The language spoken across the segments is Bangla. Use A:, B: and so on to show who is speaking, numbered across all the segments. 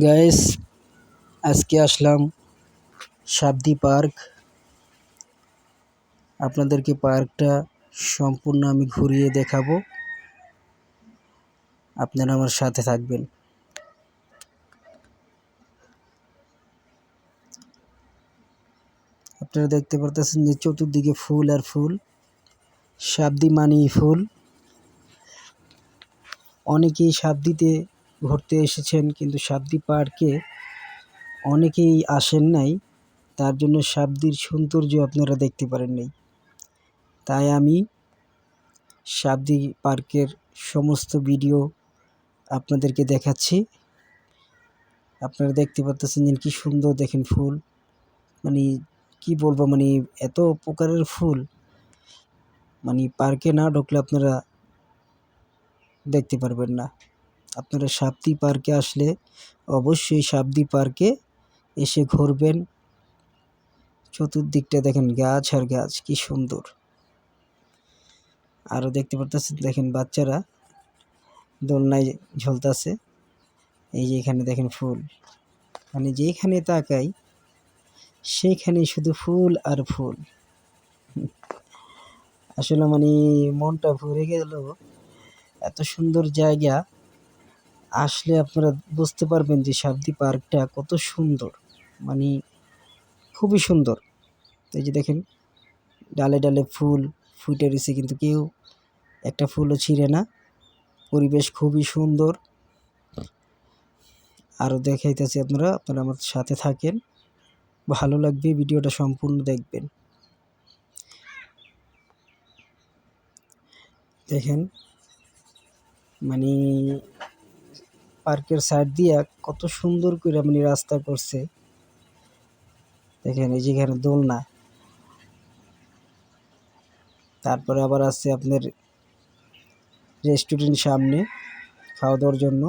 A: গাইস, আজকে আসলাম সাবদি পার্ক। আপনাদেরকে পার্কটা সম্পূর্ণ আমি ঘুরিয়ে দেখাবো। আপনারা আমার সাথে থাকবেন। আপনারা দেখতে পারতেছেন যে চতুর্দিকে ফুল আর ফুল। সাবদি মানেই ফুল। অনেকেই সাবদিতে ঘুরতে এসেছেন, কিন্তু সাবদি পার্কে অনেকেই আসেন নাই। তার জন্য সাবদির সৌন্দর্য আপনারা দেখতে পারেন নাই। তাই আমি সাবদি পার্কের সমস্ত ভিডিও আপনাদেরকে দেখাচ্ছি। আপনারা দেখতে পাচ্ছেন যে কি সুন্দর, দেখেন ফুল, মানে কি বলবো, মানে এত প্রকারের ফুল, মানে পার্কে না ঢুকলে আপনারা দেখতে পারবেন না। আপনারা সাবদি পার্কে আসলে অবশ্যই সাবদি পার্কে এসে ঘুরবেন। চতুর্দিকটা দেখেন গাছ আর গাছ, কি সুন্দর। আরও দেখতে পাচ্ছেন, দেখেন বাচ্চারা দোলনায় ঝুলতেছে। এই যে এখানে দেখেন ফুল, মানে যেখানে তাকাই সেখানে শুধু ফুল আর ফুল। আসলে মানে মনটা ভরে গেল। এত সুন্দর জায়গা, আসলে আপনারা বুঝতে পারবেন যে সাবদি পার্কটা কত সুন্দর, মানে খুবই সুন্দর। এই যে দেখেন ডালে ডালে ফুল ফুটে রয়েছে, কিন্তু কেউ একটা ফুলও ছিঁড়ে না। পরিবেশ খুবই সুন্দর। আরও দেখাইতেছি, আপনারা আমার সাথে থাকেন, ভালো লাগবে। ভিডিওটা সম্পূর্ণ দেখবেন। দেখেন মানে পার্কের সাইড দিয়া কত সুন্দর করে মানে রাস্তা করছে। দেখেন এই যেখানে দোলনা, তারপরে আবার আছে আপনার রেস্টুরেন্ট সামনে খাওয়া দাওয়ার জন্য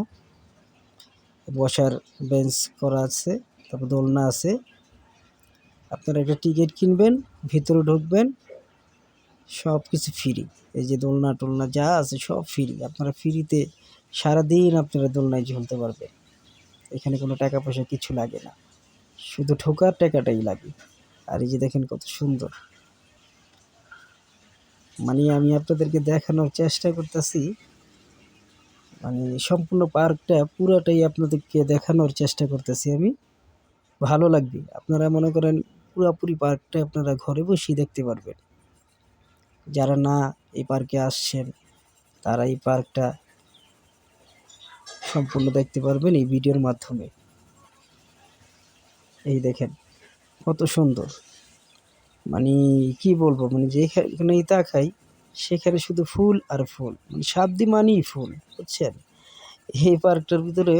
A: বসার বেঞ্চ করা আছে, তারপর দোলনা আছে। আপনারা একটা টিকিট কিনবেন, ভিতরে ঢুকবেন, সব কিছু ফ্রি। এই যে দোলনা টোলনা যা আছে সব ফ্রি। আপনারা ফ্রিতে সারাদিন আপনারা দোলনায় ঝুলতে পারবেন। এখানে কোনো টাকা পয়সা কিছু লাগে না, শুধু ঢোকার টাকাটাই লাগে। আর এই যে দেখেন কত সুন্দর, মানে আমি আপনাদেরকে দেখানোর চেষ্টা করতেছি, মানে সম্পূর্ণ পার্কটা পুরাটাই আপনাদেরকে দেখানোর চেষ্টা করতেছি আমি। ভালো লাগবে। আপনারা মনে করেন পুরাপুরি পার্কটা আপনারা ঘরে বসেই দেখতে পারবেন। যারা না এই পার্কে আসছেন তারা এই পার্কটা সম্পূর্ণ দেখতে পারবেন এই ভিডিওর মাধ্যমে। এই দেখেন কত সুন্দর, মানে কি বলবো, মানে যেখানেই তাকাই সেখানে শুধু ফুল আর ফুল। মানে সাবদি মানেই ফুল, বুঝছেন। এই পার্কটার ভিতরে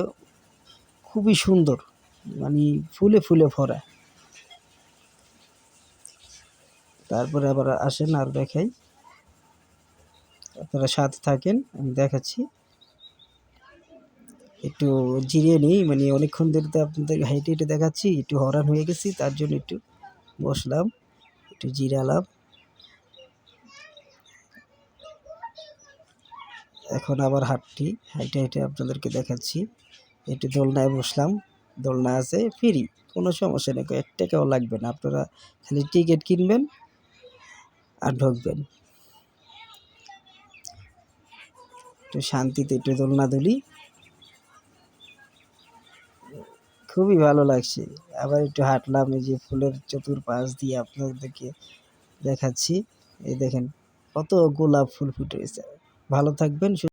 A: খুবই সুন্দর, মানে ফুলে ফুলে ভরা। তারপরে আবার আসেন আর দেখাই, আপনারা সাথে থাকেন, আমি দেখাচ্ছি। একটু জিরিয়ে নিই, মানে অনেকক্ষণ ধরে তো আপনাদের হেঁটে হেঁটে দেখাচ্ছি, একটু হরান হয়ে গেছি, তার জন্য একটু বসলাম, একটু জিরালাম। এখন আবার হাঁটতে হেঁটে আপনাদেরকে দেখাচ্ছি। একটু দোলনায় বসলাম, দোলনা আছে ফ্রি, কোনো সমস্যা নেই, 1 টাকাও লাগবে না। আপনারা খালি টিকিট কিনবেন আর ঢুকবেন। একটু শান্তিতে একটু দোলনা দুলি, খুবই ভালো লাগছে। আবার একটু হাঁটলাম, এই যে ফুলের চতুর্পাশ দিয়ে আপনাদেরকে দেখাচ্ছি। এই দেখেন কত গোলাপ ফুল ফুটে রয়েছে। ভালো থাকবেন।